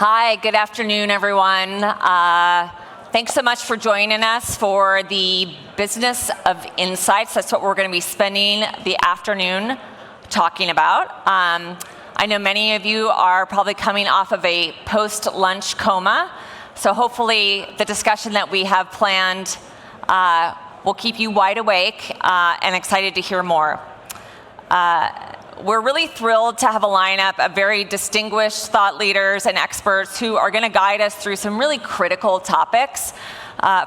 Hi, good afternoon, everyone. Thanks so much for joining us for the Business of Insights. That's what we're going to be spending the afternoon talking about. I know many of you are probably coming off of a post-lunch coma, so hopefully the discussion that we have planned will keep you wide awake and excited to hear more. We're really thrilled to have a lineup of very distinguished thought leaders and experts who are going to guide us through some really critical topics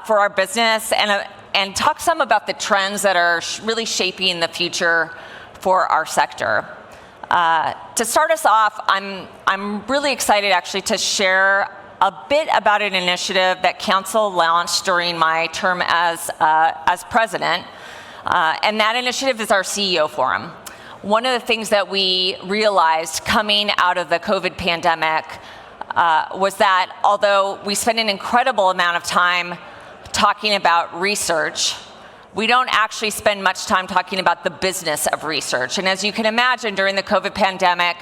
for our business and talk some about the trends that are really shaping the future for our sector. To start us off, I'm really excited actually to share a bit about an initiative that Council launched during my term as president, and that initiative is our CEO Forum. One of the things that we realized coming out of the COVID pandemic was that although we spend an incredible amount of time talking about research, we don't actually spend much time talking about the business of research. And as you can imagine, during the COVID pandemic,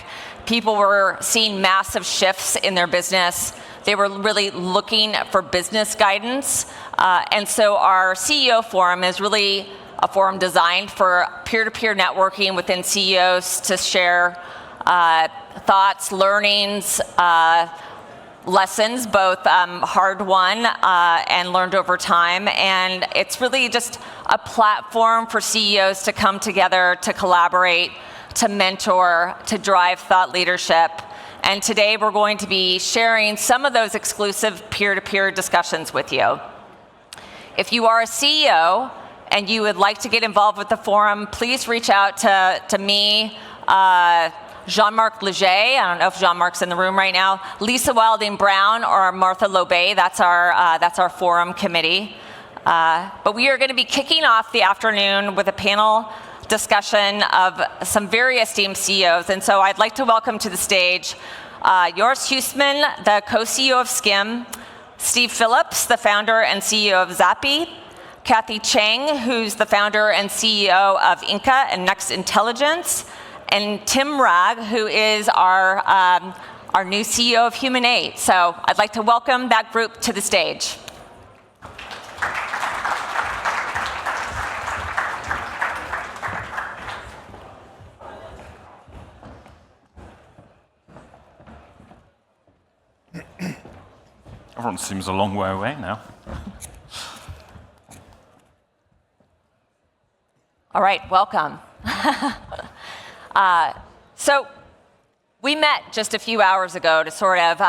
people were seeing massive shifts in their business. They were really looking for business guidance. And so our CEO Forum is really a forum designed for peer-to-peer networking within CEOs to share thoughts, learnings, lessons, both hard-won and learned over time. And it's really just a platform for CEOs to come together, to collaborate, to mentor, to drive thought leadership. And today we're going to be sharing some of those exclusive peer-to-peer discussions with you. If you are a CEO and you would like to get involved with the forum, please reach out to me, Jean-Marc Leger, I don't know if Jean-Marc's in the room right now, Lisa Wilding-Brown, or Martha Lobay. That's our forum committee. But we are going to be kicking off the afternoon with a panel discussion of some very esteemed CEOs. And so I'd like to welcome to the stage Joris Huisman, the co-CEO of SKIM, Steve Phillips, the founder and CEO of Zappi, Kathy Cheng, who's the founder and CEO of Inca and Nexxt Intelligence, and Tim Wragg, who is our new CEO of Human8. So I'd like to welcome that group to the stage. Everyone seems a long way away now. All right, welcome. So we met just a few hours ago to sort of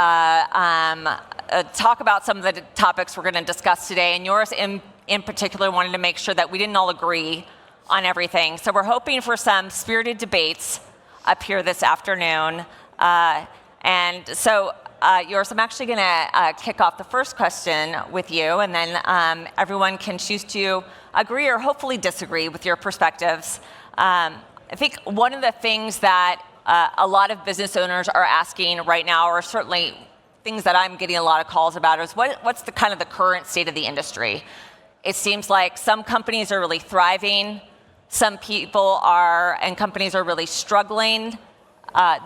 talk about some of the topics we're going to discuss today, and Joris in particular wanted to make sure that we didn't all agree on everything. So we're hoping for some spirited debates up here this afternoon. And so, Joris, I'm actually going to kick off the first question with you, and then everyone can choose to agree or hopefully disagree with your perspectives. I think one of the things that a lot of business owners are asking right now, or certainly things that I'm getting a lot of calls about, is what's the kind of the current state of the industry? It seems like some companies are really thriving, some people and companies are really struggling.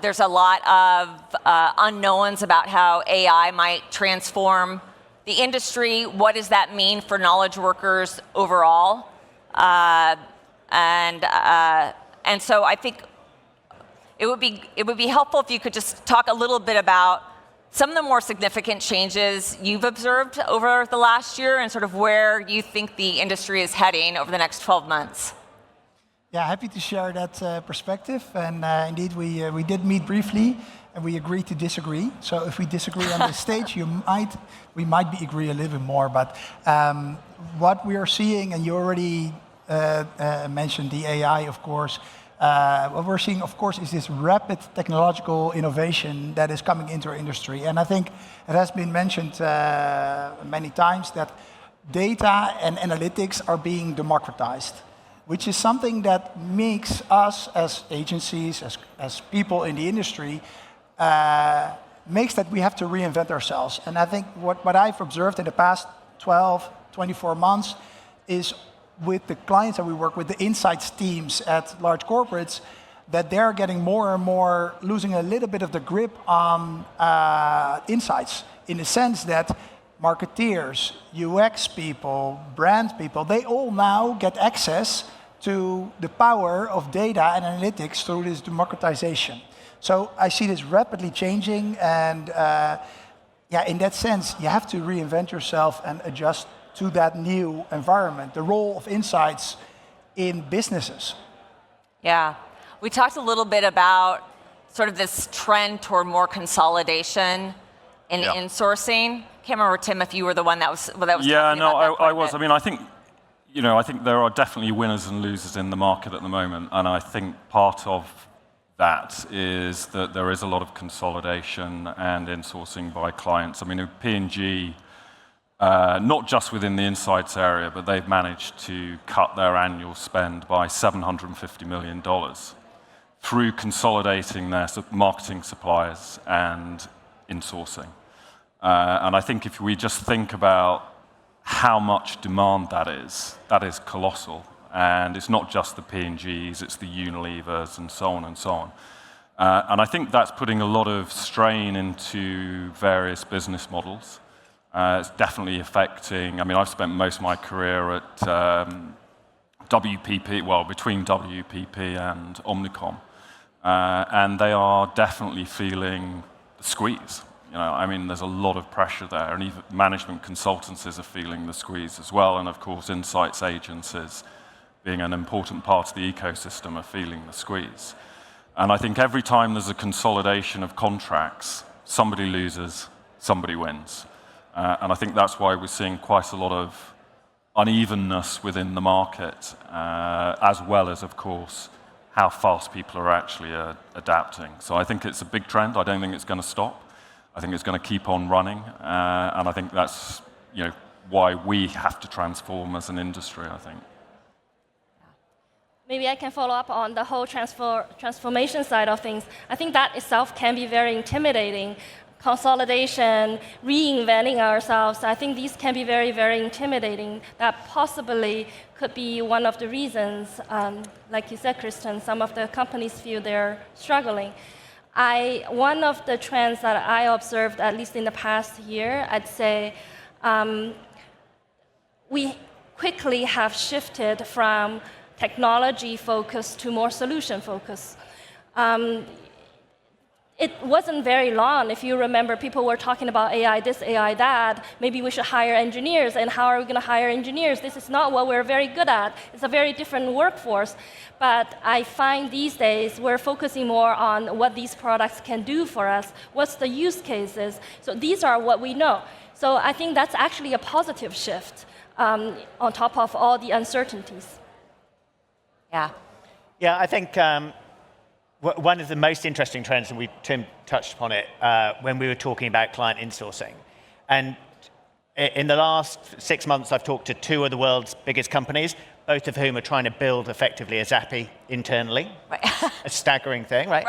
There's a lot of unknowns about how AI might transform the industry. What does that mean for knowledge workers overall? And so I think it would be helpful if you could just talk a little bit about some of the more significant changes you've observed over the last year and sort of where you think the industry is heading over the next 12 months. Yeah, happy to share that perspective. And indeed, we did meet briefly, and we agreed to disagree. So if we disagree on this stage, we might agree a little bit more. But what we are seeing, and you already mentioned the AI, of course. What we're seeing, of course, is this rapid technological innovation that is coming into our industry. And I think it has been mentioned many times that data and analytics are being democratized, which is something that makes us as agencies, as people in the industry, makes that we have to reinvent ourselves. And I think what I've observed in the past 12, 24 months is with the clients that we work with, the insights teams at large corporates, that they're getting more and more losing a little bit of the grip on insights, in the sense that marketeers, UX people, brand people, they all now get access to the power of data and analytics through this democratization. So I see this rapidly changing, and in that sense, you have to reinvent yourself and adjust to that new environment, the role of insights in businesses. Yeah. We talked a little bit about sort of this trend toward more consolidation in insourcing. Can't remember, Tim, if you were the one that was talking about that. I was. I mean, I think there are definitely winners and losers in the market at the moment, and I think part of that is that there is a lot of consolidation and insourcing by clients. I mean, P&G, not just within the insights area, but they've managed to cut their annual spend by $750 million through consolidating their marketing suppliers and insourcing. And I think if we just think about how much demand that is colossal. And it's not just the P&Gs, it's the Unilevers and so on and so on. And I think that's putting a lot of strain into various business models. It's definitely affecting, I mean, I've spent most of my career at WPP, well, between WPP and Omnicom. And they are definitely feeling the squeeze. I mean, there's a lot of pressure there, and even management consultancies are feeling the squeeze as well, and of course, insights agencies, being an important part of the ecosystem, are feeling the squeeze. And I think every time there's a consolidation of contracts, somebody loses, somebody wins. And I think that's why we're seeing quite a lot of unevenness within the market, as well as, of course, how fast people are actually adapting. So I think it's a big trend. I don't think it's going to stop. I think it's going to keep on running, and I think that's why we have to transform as an industry, I think. Maybe I can follow up on the whole transformation side of things. I think that itself can be very intimidating. Consolidation, reinventing ourselves, I think these can be very, very intimidating. That possibly could be one of the reasons, like you said, Kristin, some of the companies feel they're struggling. One of the trends that I observed, at least in the past year, I'd say we quickly have shifted from technology focus to more solution focus. It wasn't very long, if you remember, people were talking about AI this, AI that, maybe we should hire engineers, and how are we going to hire engineers? This is not what we're very good at. It's a very different workforce. But I find these days we're focusing more on what these products can do for us, what's the use cases. So these are what we know. So I think that's actually a positive shift on top of all the uncertainties. Yeah. Yeah, I think one of the most interesting trends, and Tim touched upon it when we were talking about client insourcing. And in the last 6 months, I've talked to 2 of the world's biggest companies, both of whom are trying to build effectively a Zappi internally. Right. A staggering thing, right?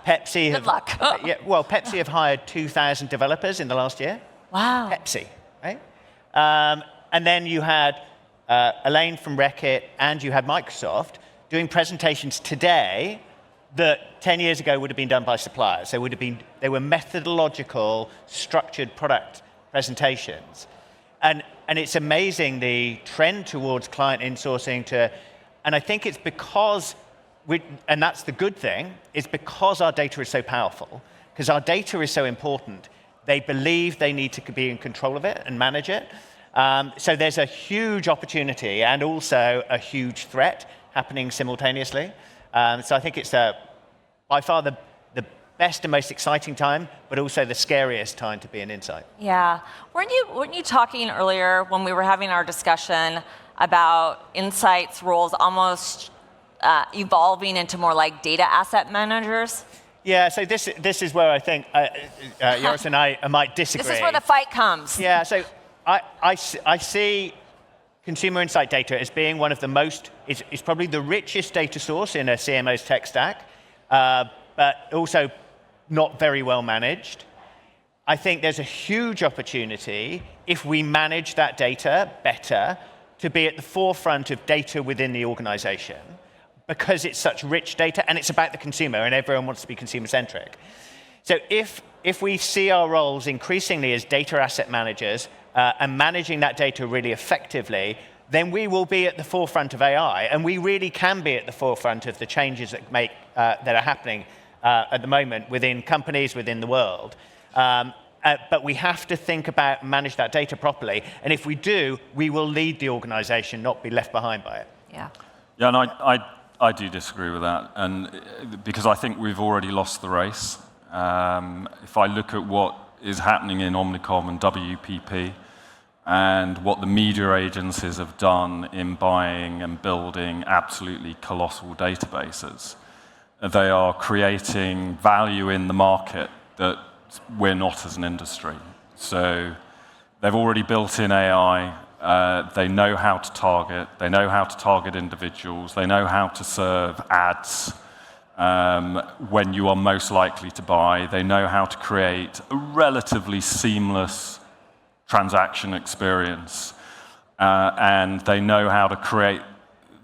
Pepsi. Good luck. Pepsi have hired 2,000 developers in the last year. Wow. Pepsi, right? And then you had Elaine from Wragg and you had Microsoft doing presentations today that 10 years ago would have been done by suppliers. They were methodological, structured product presentations. And it's amazing the trend towards client insourcing and I think it's because, and that's the good thing, is because our data is so powerful, because our data is so important, they believe they need to be in control of it and manage it. So there's a huge opportunity and also a huge threat happening simultaneously. So I think it's by far the best and most exciting time, but also the scariest time to be in insight. Yeah. Weren't you talking earlier when we were having our discussion about insights roles almost evolving into more like data asset managers? Yeah, so this is where I think Joris and I might disagree. This is where the fight comes. Yeah, so I see consumer insight data as being one of the most, it's probably the richest data source in a CMO's tech stack, but also not very well managed. I think there's a huge opportunity, if we manage that data better, to be at the forefront of data within the organization, because it's such rich data, and it's about the consumer, and everyone wants to be consumer-centric. So if we see our roles increasingly as data asset managers and managing that data really effectively, then we will be at the forefront of AI, and we really can be at the forefront of the changes that are happening at the moment within companies, within the world. But we have to think about and manage that data properly, and if we do, we will lead the organization, not be left behind by it. Yeah. Yeah, and I do disagree with that, and because I think we've already lost the race. If I look at what is happening in Omnicom and WPP, and what the media agencies have done in buying and building absolutely colossal databases, they are creating value in the market that we're not as an industry. So they've already built in AI. They know how to target. They know how to target individuals. They know how to serve ads when you are most likely to buy. They know how to create a relatively seamless transaction experience. And they know how to create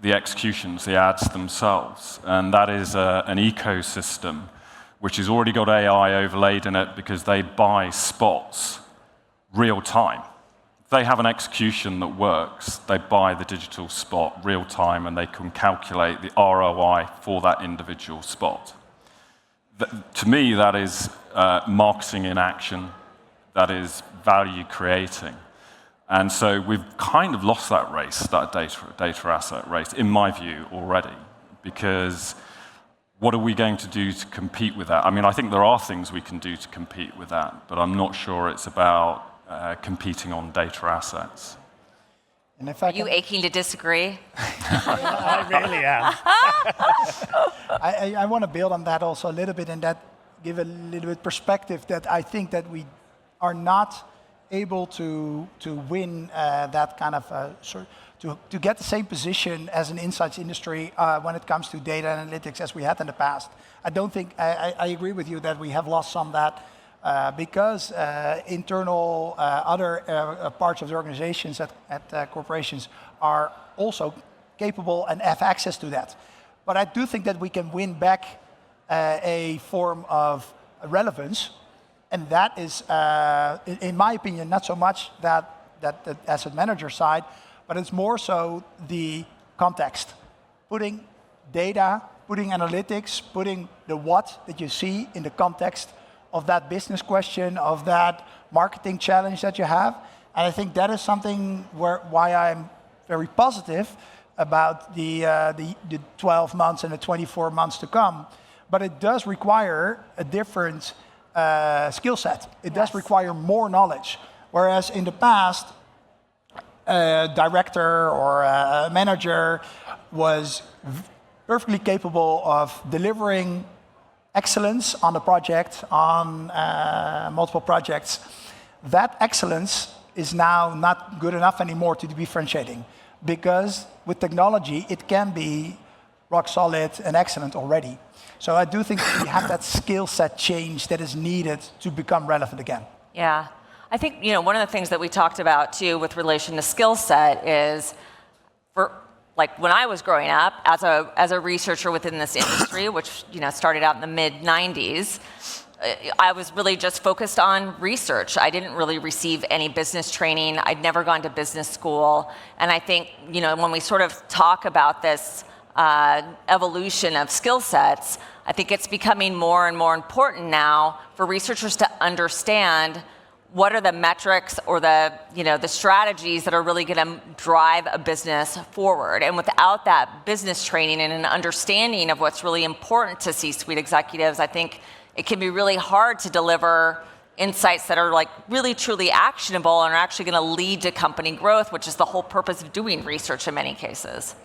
the executions, the ads themselves. And that is an ecosystem which has already got AI overlaid in it because they buy spots real time. If they have an execution that works, they buy the digital spot real time, and they can calculate the ROI for that individual spot. To me, that is marketing in action. That is value creating. And so we've kind of lost that race, that data asset race, in my view, already. Because what are we going to do to compete with that? I mean, I think there are things we can do to compete with that, but I'm not sure it's about competing on data assets. And if Are you aching to disagree? I really am. I want to build on that also a little bit, and that give a little bit perspective that I think that we are not able to win that kind of to get the same position as an insights industry when it comes to data analytics as we had in the past. I don't think I agree with you that we have lost some of that because internal other parts of the organizations at corporations are also capable and have access to that. But I do think that we can win back a form of relevance. And that is, in my opinion, not so much that the asset manager side, but it's more so the context. Putting data, putting analytics, putting the what that you see in the context of that business question, of that marketing challenge that you have. And I think that is something why I'm very positive about the 12 months and the 24 months to come. But it does require a different skill set. It does require more knowledge. Whereas in the past, a director or a manager was perfectly capable of delivering excellence on a project, on multiple projects. That excellence is now not good enough anymore to be differentiating, because with technology, it can be rock solid and excellent already. So I do think we have that skill set change that is needed to become relevant again. Yeah. I think one of the things that we talked about too with relation to skill set is, for like when I was growing up as a researcher within this industry, which started out in the mid-90s, I was really just focused on research. I didn't really receive any business training. I'd never gone to business school. And I think when we sort of talk about this evolution of skill sets, I think it's becoming more and more important now for researchers to understand what are the metrics or the strategies that are really going to drive a business forward. And without that business training and an understanding of what's really important to C-suite executives, I think it can be really hard to deliver insights that are like really truly actionable and are actually going to lead to company growth, which is the whole purpose of doing research in many cases.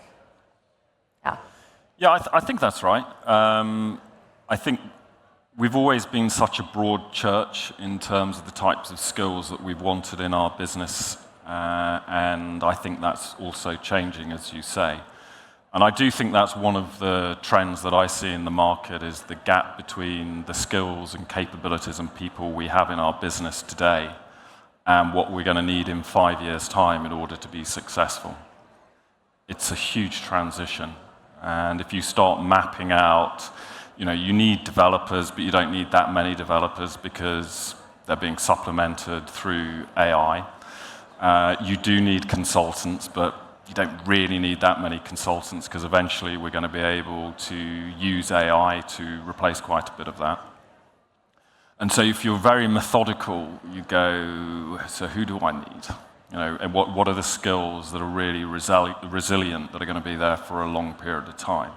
Yeah, I think that's right. I think we've always been such a broad church in terms of the types of skills that we've wanted in our business, and I think that's also changing, as you say. And I do think that's one of the trends that I see in the market, is the gap between the skills and capabilities and people we have in our business today and what we're going to need in 5 years' time in order to be successful. It's a huge transition. And if you start mapping out, you need developers, but you don't need that many developers because they're being supplemented through AI. You do need consultants, but you don't really need that many consultants because eventually we're going to be able to use AI to replace quite a bit of that. And so if you're very methodical, you go, so who do I need? And what are the skills that are really resilient, that are going to be there for a long period of time?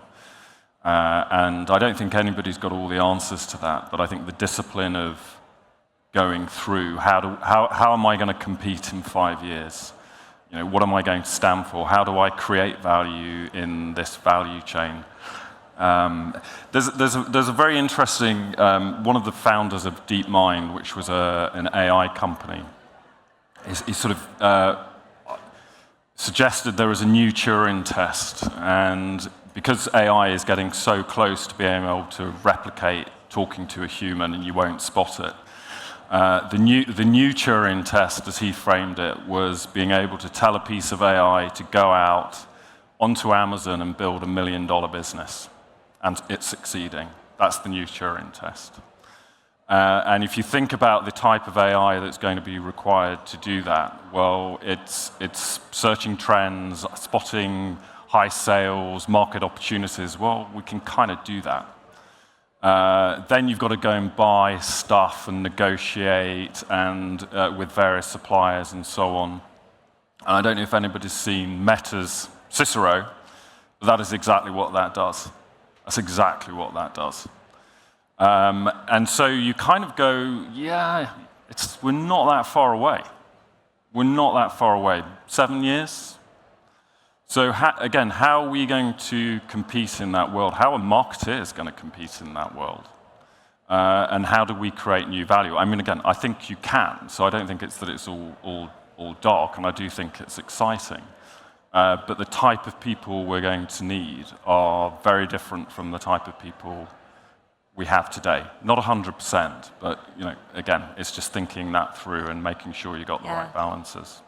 And I don't think anybody's got all the answers to that, but I think the discipline of going through, how am I going to compete in 5 years? What am I going to stand for? How do I create value in this value chain? There's a very interesting, one of the founders of DeepMind, which was an AI company, he sort of suggested there was a new Turing test, and because AI is getting so close to being able to replicate talking to a human and you won't spot it, the new Turing test, as he framed it, was being able to tell a piece of AI to go out onto Amazon and build $1 million business. And it's succeeding. That's the new Turing test. And if you think about the type of AI that's going to be required to do that, well, it's searching trends, spotting high sales, market opportunities. Well, we can kind of do that. Then you've got to go and buy stuff and negotiate and with various suppliers and so on. And I don't know if anybody's seen Meta's Cicero, but that is exactly what that does. That's exactly what that does. And so you kind of go, yeah, we're not that far away. We're not that far away. 7 years? So again, how are we going to compete in that world? How are marketeers going to compete in that world? And how do we create new value? I mean, again, I think you can. So I don't think it's that it's all dark, and I do think it's exciting. But the type of people we're going to need are very different from the type of people we have today. Not 100%, but again, it's just thinking that through and making sure you got the right balances.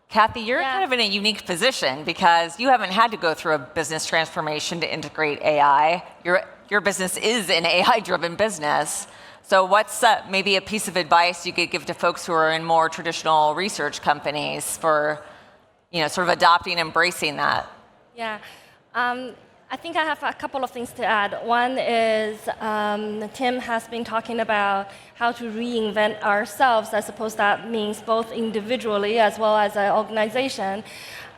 Kathy, you're kind of in a unique position because you haven't had to go through a business transformation to integrate AI. Your business is an AI-driven business. So what's maybe a piece of advice you could give to folks who are in more traditional research companies for sort of adopting, embracing that? Yeah. I think I have a couple of things to add. One is Tim has been talking about how to reinvent ourselves. I suppose that means both individually as well as an organization.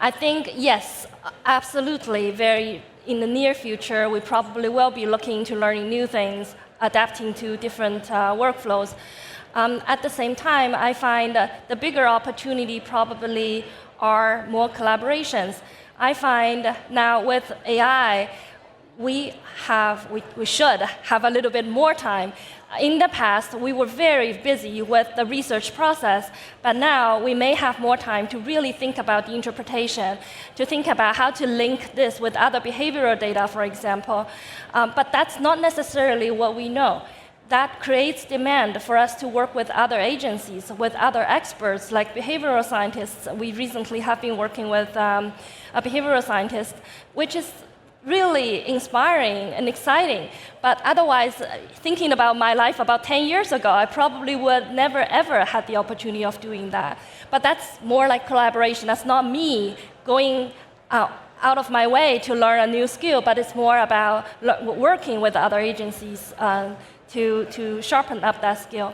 I think, yes, absolutely, in the near future, we probably will be looking to learning new things, adapting to different workflows. At the same time, I find the bigger opportunity probably are more collaborations. I find now with AI, we should have a little bit more time. In the past, we were very busy with the research process, but now we may have more time to really think about the interpretation, to think about how to link this with other behavioral data, for example. But that's not necessarily what we know. That creates demand for us to work with other agencies, with other experts like behavioral scientists. We recently have been working with a behavioral scientist, which is really inspiring and exciting. But otherwise, thinking about my life about 10 years ago, I probably would never ever had the opportunity of doing that. But that's more like collaboration. That's not me going out of my way to learn a new skill, but it's more about working with other agencies to sharpen up that skill.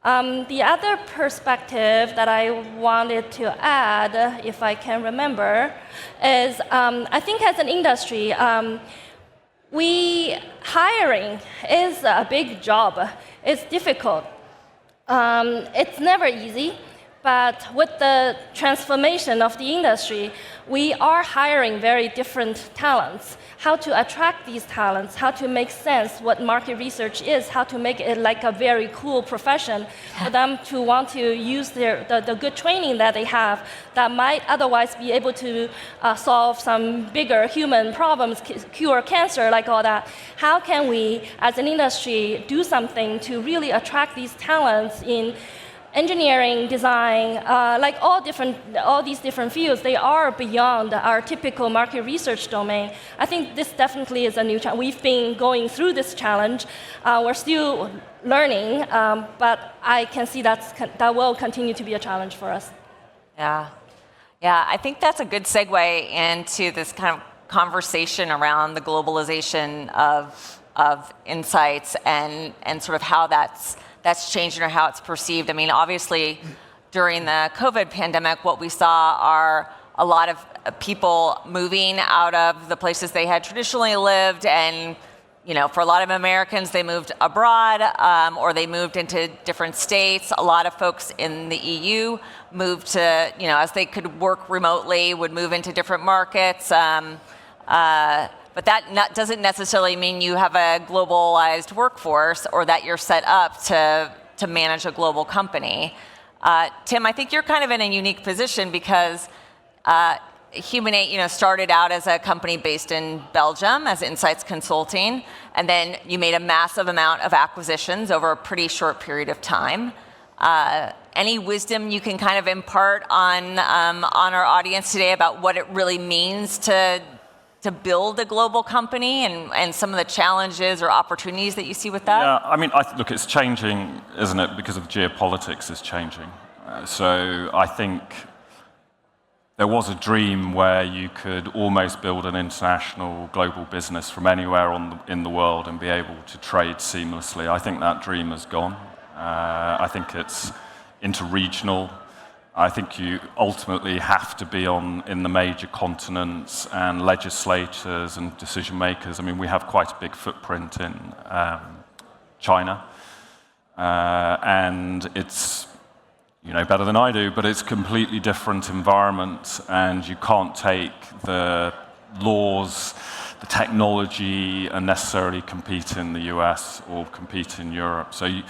The other perspective that I wanted to add, if I can remember, is I think as an industry, hiring is a big job. It's difficult. It's never easy. But with the transformation of the industry, we are hiring very different talents. How to attract these talents, how to make sense what market research is, how to make it like a very cool profession for them to want to use the good training that they have that might otherwise be able to solve some bigger human problems, cure cancer, like all that. How can we, as an industry, do something to really attract these talents in engineering, design, like all these different fields, they are beyond our typical market research domain. I think this definitely is a new challenge. We've been going through this challenge. We're still learning, but I can see that will continue to be a challenge for us. Yeah. Yeah, I think that's a good segue into this kind of conversation around the globalization of insights and sort of how that's changing or how it's perceived. I mean, obviously, during the COVID pandemic, what we saw are a lot of people moving out of the places they had traditionally lived, and for a lot of Americans, they moved abroad or they moved into different states. A lot of folks in the EU moved to, as they could work remotely, would move into different markets. But that doesn't necessarily mean you have a globalized workforce or that you're set up to manage a global company. Tim, I think you're kind of in a unique position because Humanate, started out as a company based in Belgium as Insights Consulting, and then you made a massive amount of acquisitions over a pretty short period of time. Any wisdom you can kind of impart on our audience today about what it really means to build a global company and some of the challenges or opportunities that you see with that? Yeah, I mean, look, it's changing, isn't it? Because of geopolitics is changing. So I think there was a dream where you could almost build an international global business from anywhere in the world and be able to trade seamlessly. I think that dream has gone. I think it's interregional. I think you ultimately have to be in the major continents and legislators and decision makers. I mean, we have quite a big footprint in China, and it's, better than I do, but it's a completely different environment, and you can't take the laws, the technology, and necessarily compete in the US or compete in Europe. So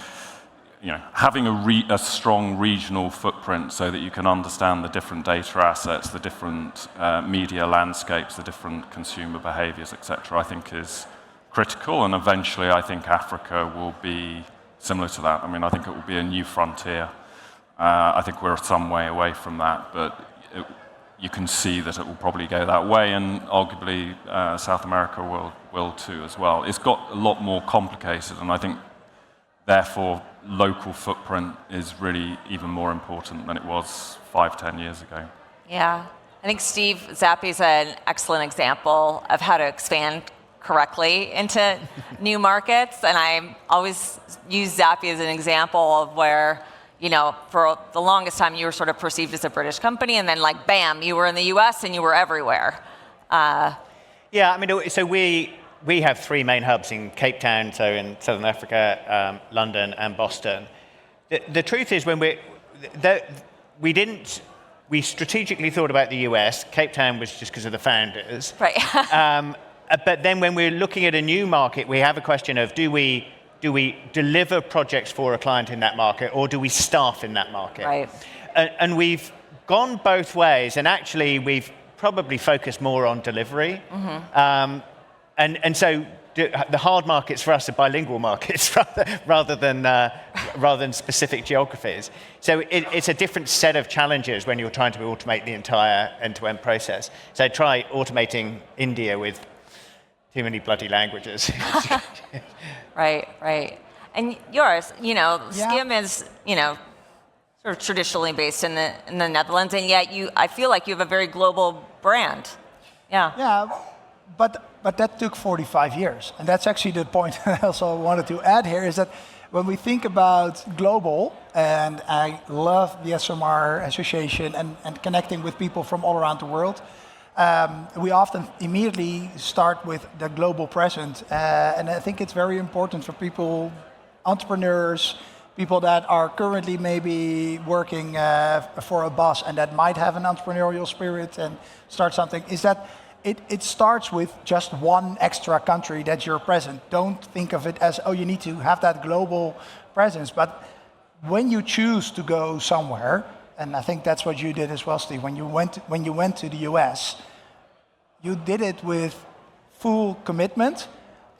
having a strong regional footprint so that you can understand the different data assets, the different media landscapes, the different consumer behaviors, etc., I think is critical. And eventually, I think Africa will be similar to that. I mean, I think it will be a new frontier. I think we're some way away from that, but you can see that it will probably go that way, and arguably South America will too as well. It's got a lot more complicated, and I think, therefore, local footprint is really even more important than it was 5-10 years ago. Yeah. I think Steve Zappi is an excellent example of how to expand correctly into new markets. And I always use Zappi as an example of where, for the longest time you were sort of perceived as a British company, and then bam, you were in the US and you were everywhere. Yeah, I mean, so we have 3 main hubs in Cape Town, so in Southern Africa, London, and Boston. The truth is, when we strategically thought about the US. Cape Town was just because of the founders. Right. But then when we're looking at a new market, we have a question of do we deliver projects for a client in that market, or do we staff in that market? Right. And we've gone both ways, and actually we've probably focused more on delivery. Mm-hmm. And so the hard markets for us are bilingual markets rather than specific geographies. So it's a different set of challenges when you're trying to automate the entire end-to-end process. So try automating India with too many bloody languages. Right. And Joris, SKIM is, sort of traditionally based in the Netherlands, and yet I feel like you have a very global brand. Yeah. Yeah, but that took 45 years. And that's actually the point I also wanted to add here, is that when we think about global, and I love the ESOMAR Association and connecting with people from all around the world, we often immediately start with the global presence. And I think it's very important for people, entrepreneurs, people that are currently maybe working for a boss and that might have an entrepreneurial spirit and start something, is that it starts with just one extra country that you're present. Don't think of it as, you need to have that global presence. But when you choose to go somewhere, and I think that's what you did as well, Steve, when you went to the US, you did it with full commitment,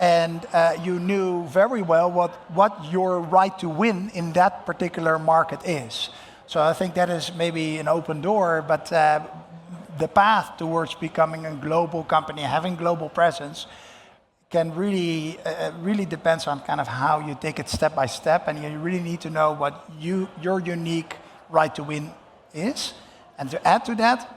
and you knew very well what your right to win in that particular market is. So I think that is maybe an open door, but the path towards becoming a global company, having global presence, can really depends on kind of how you take it step by step, and you really need to know what your unique right to win is. And to add to that,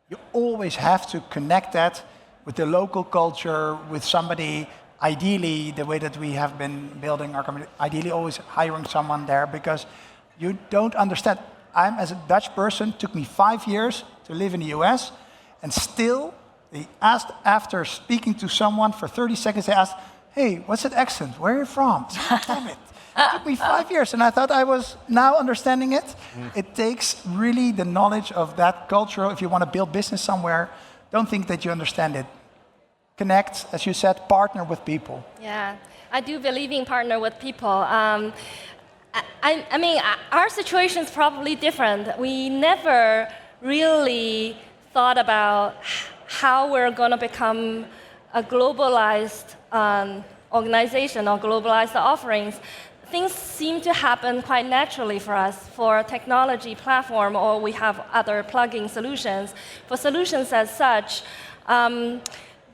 you always have to connect that with the local culture, with somebody, ideally, the way that we have been building our company, ideally always hiring someone there, because you don't understand. As a Dutch person, took me 5 years to live in the US, and still, they asked, after speaking to someone for 30 seconds, they asked, hey, what's that accent? Where are you from? Damn it. It took me 5 years, and I thought I was now understanding it. It takes really the knowledge of that culture. If you want to build business somewhere, don't think that you understand it. Connect, as you said, partner with people. Yeah, I do believe in partner with people. I mean, our situation is probably different. We never really thought about how we're going to become a globalized organization or globalized offerings. Things seem to happen quite naturally for us. For a technology platform, or we have other plugin solutions. For solutions as such,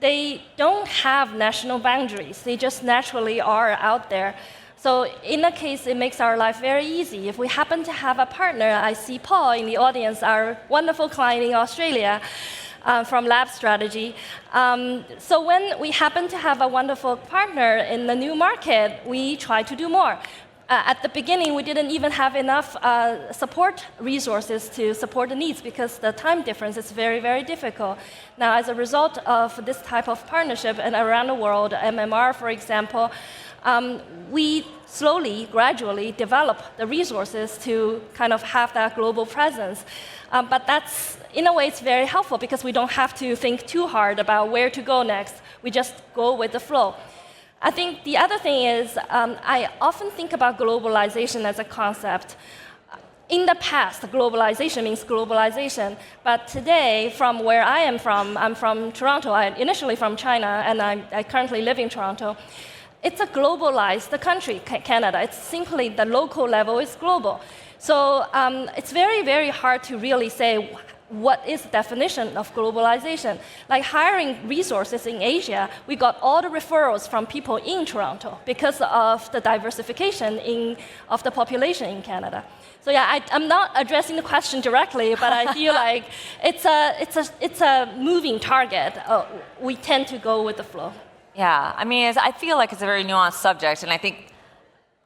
they don't have national boundaries. They just naturally are out there. So in that case, it makes our life very easy. If we happen to have a partner, I see Paul in the audience, our wonderful client in Australia, from Lab Strategy. So when we happen to have a wonderful partner in the new market, we try to do more. At the beginning, we didn't even have enough support resources to support the needs because the time difference is very, very difficult. Now, as a result of this type of partnership and around the world, MMR, for example, we slowly, gradually develop the resources to kind of have that global presence. But that's, in a way, it's very helpful because we don't have to think too hard about where to go next. We just go with the flow. I think the other thing is, I often think about globalization as a concept. In the past, globalization means globalization. But today, from where I am from, I'm from Toronto. I'm initially from China, and I currently live in Toronto. It's a globalized country, Canada. It's simply the local level is global. So it's very, very hard to really say what is the definition of globalization. Like hiring resources in Asia, we got all the referrals from people in Toronto because of the diversification of the population in Canada. So yeah, I'm not addressing the question directly, but I feel like it's a moving target. We tend to go with the flow. Yeah, I mean, I feel like it's a very nuanced subject, and I think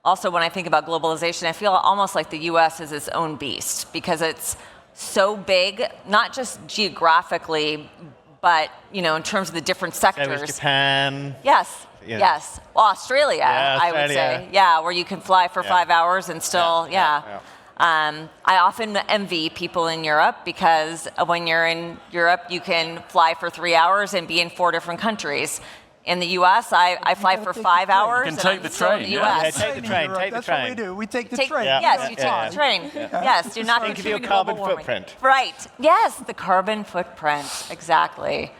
also when I think about globalization, I feel almost like the U.S. is its own beast because it's so big, not just geographically, but in terms of the different sectors. There was Japan. Yes, Yeah. yes. Well, Australia, I would say. Yeah, where you can fly for 5 hours and still, I often envy people in Europe because when you're in Europe, you can fly for 3 hours and be in 4 different countries. In the U.S., I fly for 5 hours. You can take the train. In the US. Yeah, take the train. Take the That's train. what we do. We take the train. Yes, you take the train. Yes, do not Think of your contribute to carbon global warming. footprint. Right. Yes, the carbon footprint. Exactly.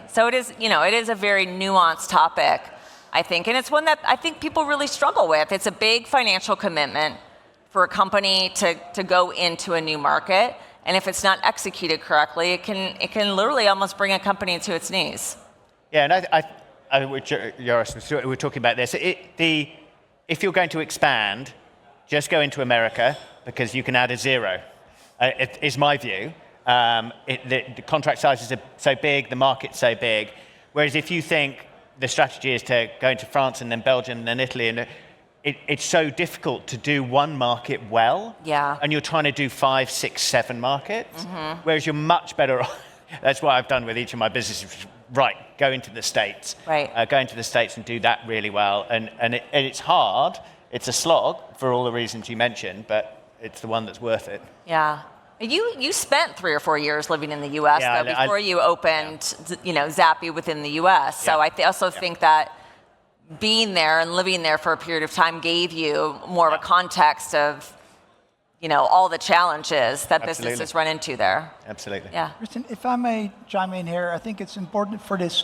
So it is. It is a very nuanced topic, I think, and it's one that I think people really struggle with. It's a big financial commitment for a company to go into a new market, and if it's not executed correctly, it can literally almost bring a company to its knees. Yeah, and Joris, we were talking about this. If you're going to expand, just go into America because you can add a zero, is my view. The contract sizes are so big, the market's so big. Whereas if you think the strategy is to go into France and then Belgium and then Italy, and it's so difficult to do one market well. Yeah. And you're trying to do 5, 6, 7 markets. Mm-hmm. Whereas you're much better off. That's what I've done with each of my businesses. Right, go into the States. Right. Go into the States and do that really well. And it's hard. It's a slog for all the reasons you mentioned, but it's the one that's worth it. Yeah. You spent 3 or 4 years living in the U.S. though, before you opened, Zappi within the U.S. So I also think that being there and living there for a period of time gave you more of a context of all the challenges that businesses run into there. Absolutely. Yeah. Kristin, if I may chime in here, I think it's important for this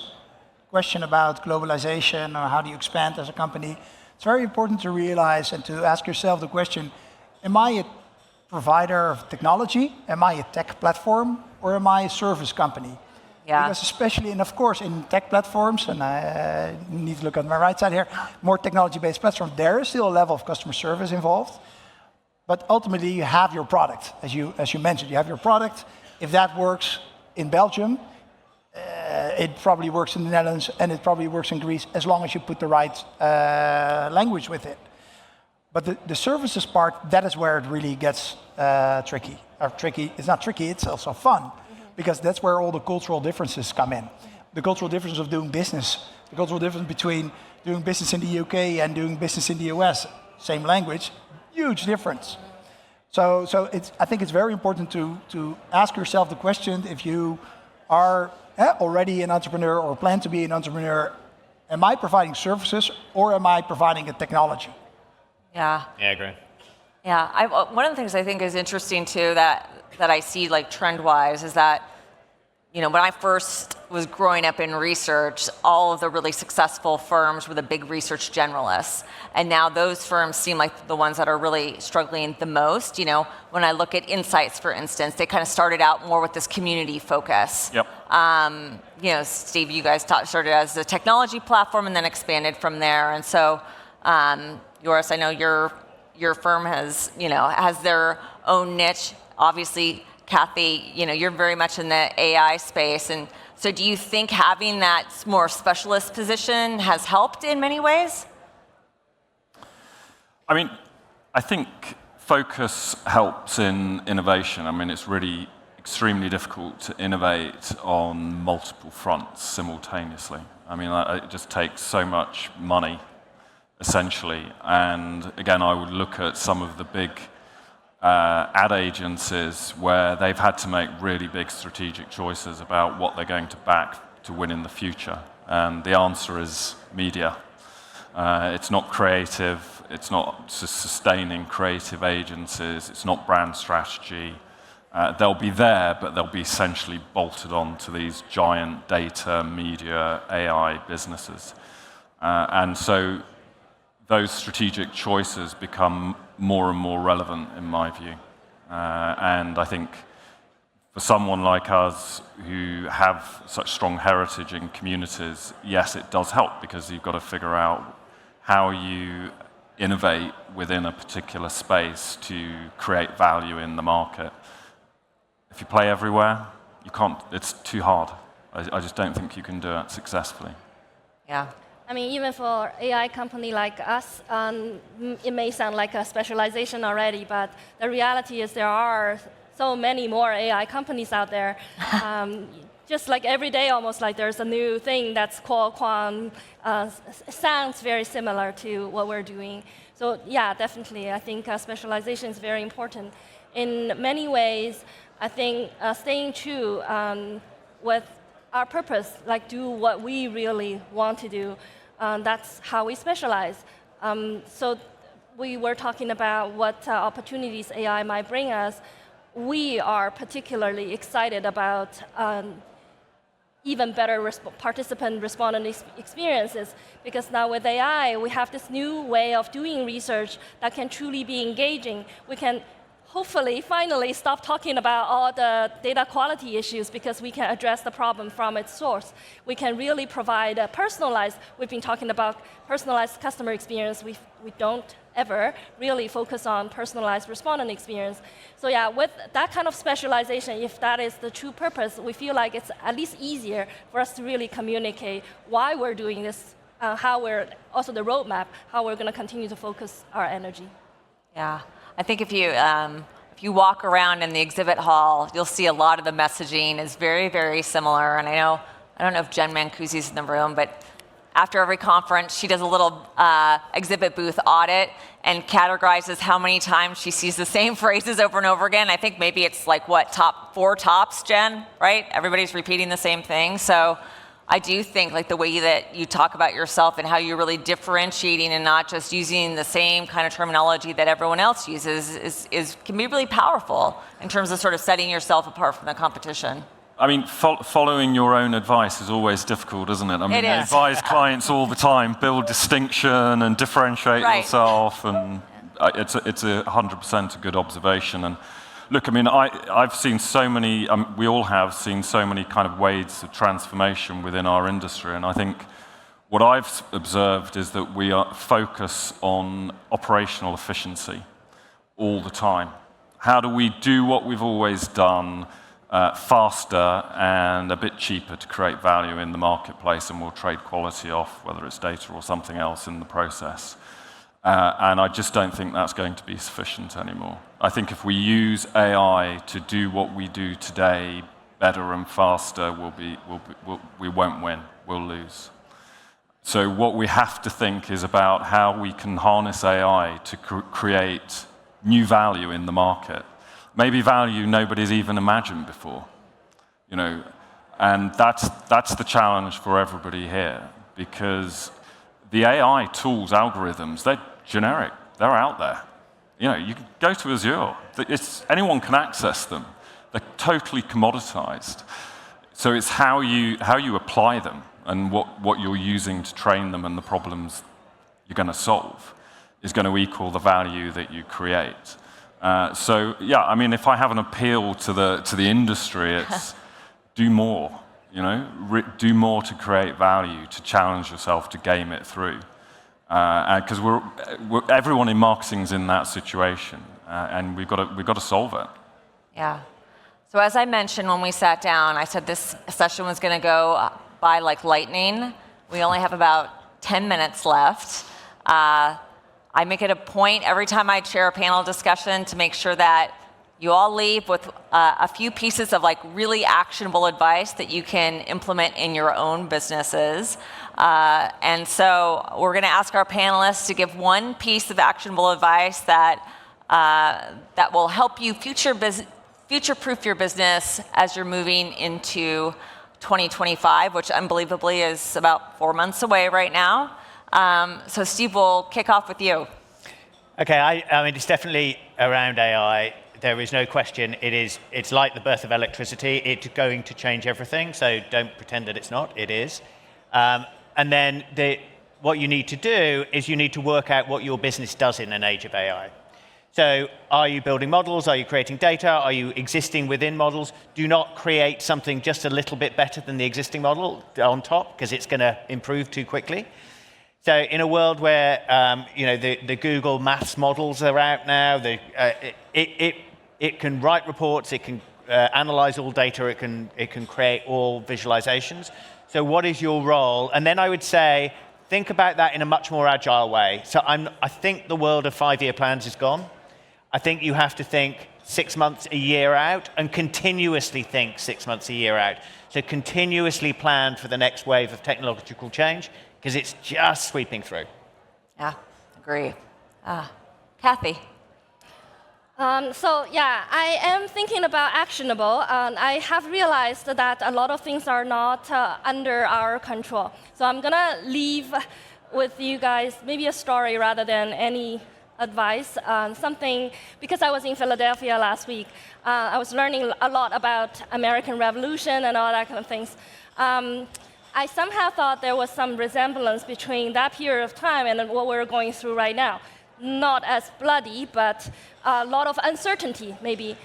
question about globalization or how do you expand as a company, it's very important to realize and to ask yourself the question, am I a provider of technology? Am I a tech platform? Or am I a service company? Yeah. Because especially, and of course, in tech platforms, and I need to look at my right side here, more technology-based platforms, there is still a level of customer service involved. But ultimately, you have your product, as you mentioned. You have your product. If that works in Belgium, it probably works in the Netherlands, and it probably works in Greece, as long as you put the right language with it. But the services part, that is where it really gets tricky. Or tricky, it's not tricky, it's also fun. Because that's where all the cultural differences come in. The cultural difference of doing business, the cultural difference between doing business in the UK and doing business in the US, same language, huge difference. So I think it's very important to ask yourself the question, if you are already an entrepreneur or plan to be an entrepreneur, am I providing services or am I providing a technology? Yeah. Yeah, I agree. Yeah, one of the things I think is interesting too that I see like trend-wise is that, you know, when I first was growing up in research, all of the really successful firms were the big research generalists. And now those firms seem like the ones that are really struggling the most. You know, when I look at Insights, for instance, they kind of started out more with this community focus. Yep. You know, Steve, you guys started as a technology platform and then expanded from there. And so, Joris, I know your firm has their own niche. Obviously, Kathy, you know, you're very much in the AI space. And so do you think having that more specialist position has helped in many ways? I mean, I think focus helps in innovation. I mean, it's really extremely difficult to innovate on multiple fronts simultaneously. I mean, it just takes so much money, essentially. And again, I would look at some of the big ad agencies where they've had to make really big strategic choices about what they're going to back to win in the future. And the answer is media. It's not creative, it's not sustaining creative agencies, it's not brand strategy. They'll be there, but they'll be essentially bolted on to these giant data, media, AI businesses. And so those strategic choices become more and more relevant in my view. And I think for someone like us who have such strong heritage in communities, yes, it does help because you've got to figure out how you innovate within a particular space to create value in the market. If you play everywhere, you can't, it's too hard. I just don't think you can do it successfully. Yeah. I mean, even for AI company like us, it may sound like a specialization already, but the reality is there are so many more AI companies out there. Just like every day, almost like there's a new thing that's called quant. Sounds very similar to what we're doing. So yeah, definitely, I think specialization is very important. In many ways, I think staying true with our purpose, like do what we really want to do. That's how we specialize. So we were talking about what opportunities AI might bring us. We are particularly excited about even better participant-respondent experiences, because now with AI, we have this new way of doing research that can truly be engaging. We can hopefully, finally, stop talking about all the data quality issues because we can address the problem from its source. We can really provide a personalized, we've been talking about personalized customer experience. We don't ever really focus on personalized respondent experience. So yeah, with that kind of specialization, if that is the true purpose, we feel like it's at least easier for us to really communicate why we're doing this, how we're, also the roadmap, how we're going to continue to focus our energy. Yeah. I think if you walk around in the exhibit hall, you'll see a lot of the messaging is very, very similar. And I don't know if Jen Mancusi's in the room, but after every conference, she does a little exhibit booth audit and categorizes how many times she sees the same phrases over and over again. I think maybe it's like, what, top 4 tops, Jen, right? Everybody's repeating the same thing. So I do think like the way that you talk about yourself and how you're really differentiating and not just using the same kind of terminology that everyone else uses can be really powerful in terms of sort of setting yourself apart from the competition. I mean, following your own advice is always difficult, isn't it? I mean, It I is. advise clients all the time, build distinction and differentiate Right. yourself, and it's 100% a good observation. And look, I mean, I've seen so many, we all have seen so many kind of waves of transformation within our industry, and I think what I've observed is that we focus on operational efficiency all the time. How do we do what we've always done faster and a bit cheaper to create value in the marketplace, and we'll trade quality off, whether it's data or something else in the process. And I just don't think that's going to be sufficient anymore. I think if we use AI to do what we do today better and faster, we won't win, we'll lose. So what we have to think is about how we can harness AI to create new value in the market. Maybe value nobody's even imagined before, you know, and that's the challenge for everybody here, because the AI tools, algorithms, they're generic, they're out there. You know, you can go to Azure, anyone can access them. They're totally commoditized. So it's how you apply them and what you're using to train them and the problems you're going to solve is going to equal the value that you create. So yeah, I mean, if I have an appeal to the industry, it's do more. You know, do more to create value, to challenge yourself, to game it through. Because everyone in marketing's in that situation, and we've got to solve it. Yeah. So as I mentioned when we sat down, I said this session was going to go by like lightning. We only have about 10 minutes left. I make it a point every time I chair a panel discussion to make sure that you all leave with a few pieces of like really actionable advice that you can implement in your own businesses. And so we're going to ask our panelists to give one piece of actionable advice that will help you future-proof your business as you're moving into 2025, which unbelievably is about 4 months away right now. So Steve, we'll kick off with you. Okay, I mean, it's definitely around AI. There is no question. It's like the birth of electricity. It's going to change everything, so don't pretend that it's not. It is. And then what you need to do is you need to work out what your business does in an age of AI. So are you building models? Are you creating data? Are you existing within models? Do not create something just a little bit better than the existing model on top, because it's going to improve too quickly. So in a world where the Google Maths models are out now, it can write reports, it can analyze all data, it can create all visualizations. So what is your role? And then I would say, think about that in a much more agile way. So I think the world of 5-year plans is gone. I think you have to think 6 months, a year out, and continuously think 6 months, a year out. So continuously plan for the next wave of technological change, because it's just sweeping through. Yeah, agree. Kathy. So yeah, I am thinking about actionable, and I have realized that a lot of things are not under our control. So I'm gonna leave with you guys maybe a story rather than any advice on something, because I was in Philadelphia last week. I was learning a lot about American Revolution and all that kind of things. I somehow thought there was some resemblance between that period of time and what we're going through right now. Not as bloody, but a lot of uncertainty, maybe.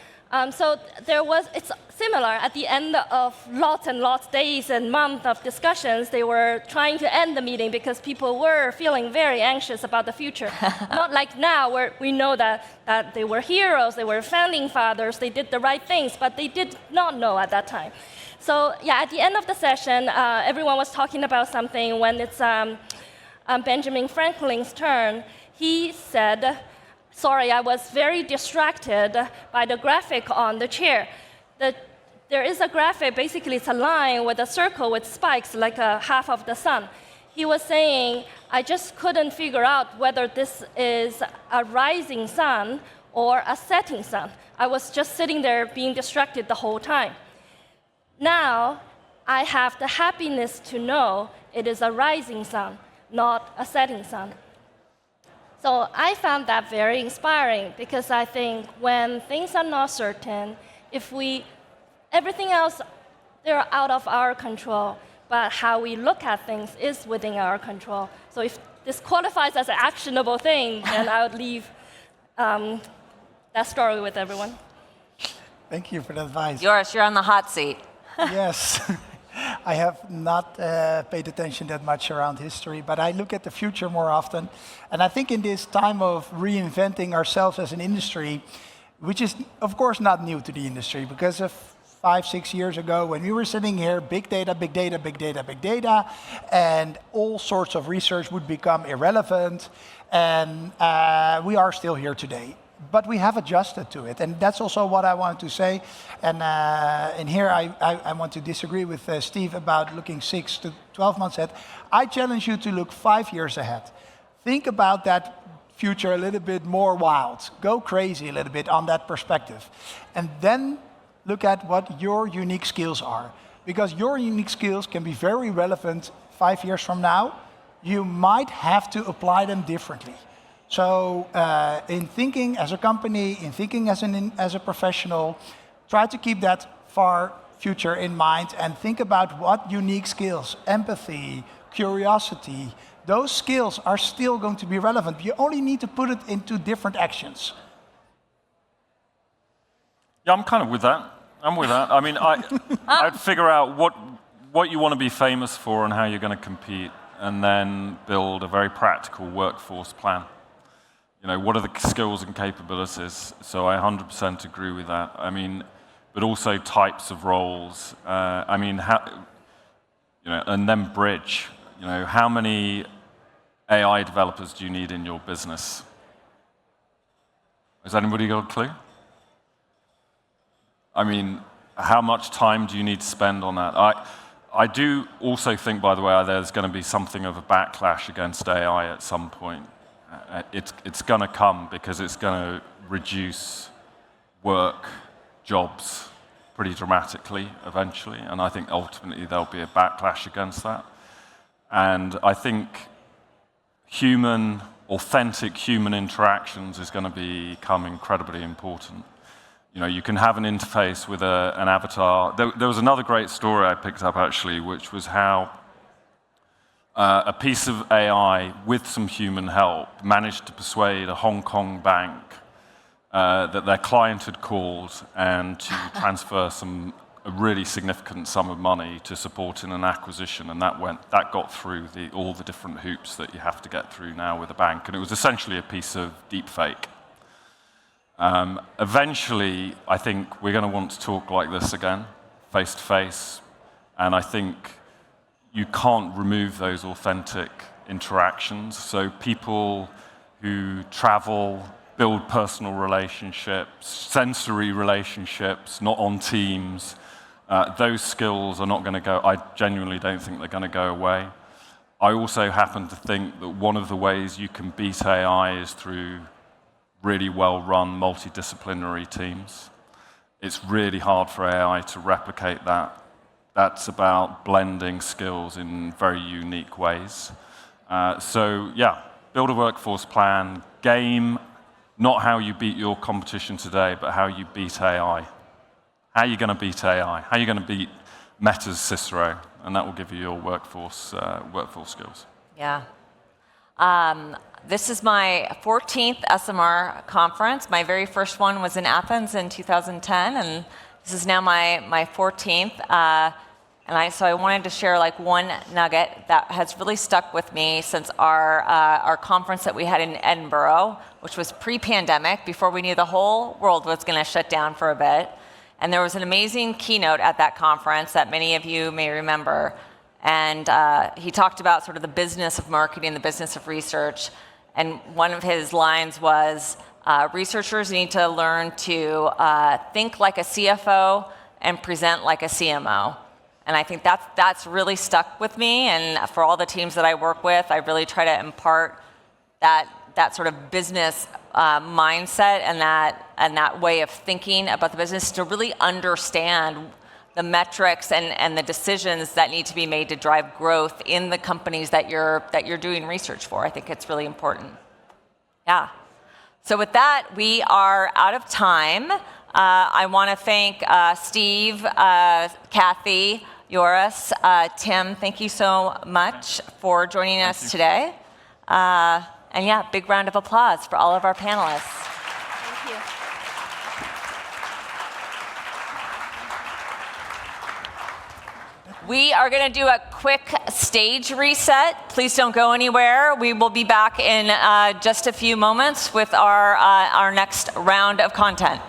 So it's similar. At the end of lots and lots days and months of discussions, they were trying to end the meeting because people were feeling very anxious about the future. Not like now, where we know that they were heroes, they were founding fathers, they did the right things, but they did not know at that time. So yeah, at the end of the session, everyone was talking about something. When it's Benjamin Franklin's turn, he said, sorry, I was very distracted by the graphic on the chair. There is a graphic, basically it's a line with a circle with spikes, like a half of the sun. He was saying, I just couldn't figure out whether this is a rising sun or a setting sun. I was just sitting there being distracted the whole time. Now, I have the happiness to know it is a rising sun, not a setting sun. So I found that very inspiring, because I think when things are not certain, everything else they're out of our control. But how we look at things is within our control. So if this qualifies as an actionable thing, then I would leave that story with everyone. Thank you for the advice. Joris, you're on the hot seat. Yes. I have not paid attention that much around history, but I look at the future more often. And I think in this time of reinventing ourselves as an industry, which is, of course, not new to the industry, because of 5, 6 years ago, when we were sitting here, big data, big data, big data, big data, and all sorts of research would become irrelevant. And we are still here today. But we have adjusted to it, and that's also what I wanted to say. And here I want to disagree with Steve about looking 6 to 12 months ahead. I challenge you to look 5 years ahead. Think about that future a little bit more wild. Go crazy a little bit on that perspective. And then look at what your unique skills are. Because your unique skills can be very relevant 5 years from now. You might have to apply them differently. So in thinking as a company, in thinking as a professional, try to keep that far future in mind and think about what unique skills, empathy, curiosity, those skills are still going to be relevant. You only need to put it into different actions. Yeah, I'm kind of with that. I'm with that. I mean, I'd figure out what you want to be famous for and how you're going to compete, and then build a very practical workforce plan. You know, what are the skills and capabilities? So I 100% agree with that. I mean, but also types of roles. I mean, and then bridge. You know, how many AI developers do you need in your business? Has anybody got a clue? I mean, how much time do you need to spend on that? I do also think, by the way, there's going to be something of a backlash against AI at some point. It's going to come because it's going to reduce work, jobs pretty dramatically eventually, and I think ultimately there'll be a backlash against that. And I think authentic human interactions is going to become incredibly important. You know, you can have an interface with an avatar. There was another great story I picked up actually, which was how a piece of AI with some human help managed to persuade a Hong Kong bank that their client had called and to transfer a really significant sum of money to support in an acquisition, and that got through all the different hoops that you have to get through now with a bank, and it was essentially a piece of deep fake. Eventually, I think we're going to want to talk like this again, face to face, and I think you can't remove those authentic interactions. So people who travel, build personal relationships, sensory relationships, not on teams, those skills are not going to go, I genuinely don't think they're going to go away. I also happen to think that one of the ways you can beat AI is through really well-run multidisciplinary teams. It's really hard for AI to replicate that. That's about blending skills in very unique ways. So yeah, build a workforce plan, game not how you beat your competition today, but how you beat AI. How are you going to beat AI? How are you going to beat Meta's Cicero? And that will give you your workforce skills. Yeah. This is my 14th ESOMAR conference. My very first one was in Athens in 2010, and this is now my 14th. So I wanted to share like one nugget that has really stuck with me since our conference that we had in Edinburgh, which was pre-pandemic, before we knew the whole world was going to shut down for a bit. And there was an amazing keynote at that conference that many of you may remember. And he talked about sort of the business of marketing, the business of research. And one of his lines was, researchers need to learn to think like a CFO and present like a CMO. And I think that's really stuck with me. And for all the teams that I work with, I really try to impart that sort of business mindset and that way of thinking about the business to really understand the metrics and the decisions that need to be made to drive growth in the companies that you're doing research for. I think it's really important. Yeah. So with that, we are out of time. I want to thank Steve, Kathy, Joris, Tim. Thank you so much for joining us today. And yeah, big round of applause for all of our panelists. Thank you. We are going to do a quick stage reset. Please don't go anywhere. We will be back in just a few moments with our next round of content.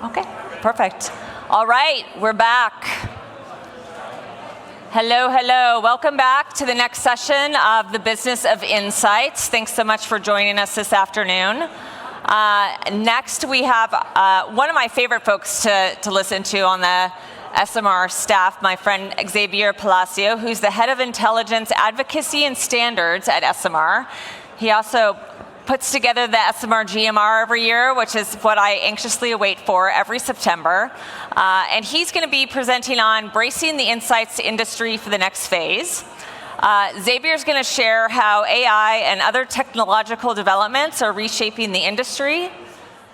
Okay, perfect. All right, we're back. Hello, hello. Welcome back to the next session of the Business of Insights. Thanks so much for joining us this afternoon. Next, we have one of my favorite folks to listen to on the ESOMAR staff, my friend Xavier Palacio, who's the head of intelligence advocacy and standards at ESOMAR. He also puts together the ESOMAR GMR every year, which is what I anxiously await for every September. And he's going to be presenting on bracing the insights industry for the next phase. Xavier's going to share how AI and other technological developments are reshaping the industry,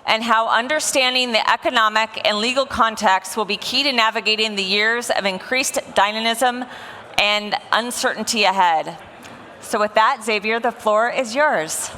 and how understanding the economic and legal context will be key to navigating the years of increased dynamism and uncertainty ahead. So with that, Xavier, the floor is yours.